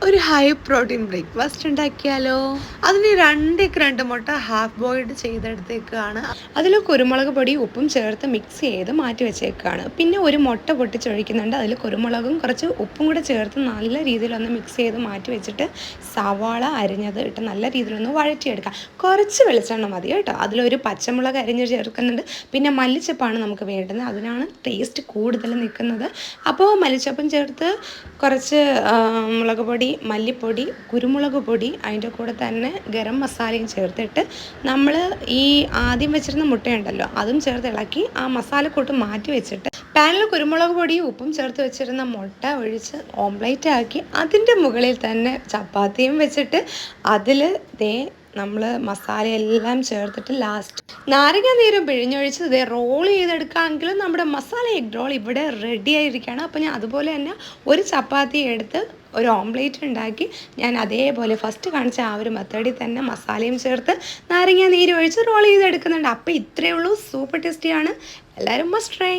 ഒരു high protein breakfast ഉണ്ടാക്കിയാലോ? അതിന് 2 മുട്ട ഹാഫ് ബോയിൽഡ് ചെയ്തെടുത്തേക്കാണ്. അതിൽ കുരുമുളക് പൊടി ഉപ്പും ചേർത്ത് മിക്സ് ചെയ്ത് മാറ്റി വെച്ചേക്കാണ്. പിന്നെ ഒരു മുട്ട പൊട്ടിച്ചൊഴിക്കുന്നുണ്ട്. അതിൽ കുരുമുളകും കുറച്ച് ഉപ്പും കൂടെ ചേർത്ത് നല്ല രീതിയിലൊന്ന് മിക്സ് ചെയ്ത് മാറ്റി വെച്ചിട്ട് സവാള അരിഞ്ഞത് ഇട്ട് നല്ല രീതിയിലൊന്ന് വഴറ്റിയെടുക്കാം. കുറച്ച് വെളിച്ചെണ്ണ മതി കേട്ടോ. അതിലൊരു പച്ചമുളക് അരിഞ്ഞ് ചേർക്കുന്നുണ്ട്. പിന്നെ മല്ലിച്ചപ്പാണ് നമുക്ക് വേണ്ടുന്നത്. അതിനാണ് ടേസ്റ്റ് കൂടുതൽ നിൽക്കുന്നത്. അപ്പോൾ മല്ലിച്ചപ്പും ചേർത്ത് കുറച്ച് മുളക് പൊടി, മല്ലിപ്പൊടി, കുരുമുളക് പൊടി, അതിൻ്റെ കൂടെ തന്നെ ഗരം മസാലയും ചേർത്തിട്ട് നമ്മൾ ഈ ആദ്യം വെച്ചിരുന്ന മുട്ടയുണ്ടല്ലോ അതും ചേർത്ത് ഇളക്കി ആ മസാലക്കൂട്ട് മാറ്റി വെച്ചിട്ട് പാനിൽ കുരുമുളക് പൊടിയും ഉപ്പും ചേർത്ത് വെച്ചിരുന്ന മുട്ട ഒഴിച്ച് ഓംലേറ്റ് ആക്കി അതിൻ്റെ മുകളിൽ തന്നെ ചപ്പാത്തിയും വെച്ചിട്ട് അതിൽ നമ്മൾ മസാലയെല്ലാം ചേർത്തിട്ട് ലാസ്റ്റ് നാരങ്ങ നീരും പിഴിഞ്ഞൊഴിച്ച് ഇതേ റോൾ ചെയ്തെടുക്കാമെങ്കിലും നമ്മുടെ മസാല എഗ് റോൾ ഇവിടെ റെഡി ആയിരിക്കുകയാണ്. അപ്പോൾ ഞാൻ അതുപോലെ തന്നെ ഒരു ചപ്പാത്തി എടുത്ത് ഒരു ഓംലേറ്റ് ഉണ്ടാക്കി ഞാൻ അതേപോലെ ഫസ്റ്റ് കാണിച്ച ആ ഒരു മെത്തേഡിൽ തന്നെ മസാലയും ചേർത്ത് നാരങ്ങ നീര് ഒഴിച്ച് റോൾ ചെയ്തെടുക്കുന്നുണ്ട്. അപ്പോൾ ഇത്രയേ ഉള്ളൂ. സൂപ്പർ ടേസ്റ്റിയാണ്. എല്ലാവരും മസ്റ്റ് ട്രൈ.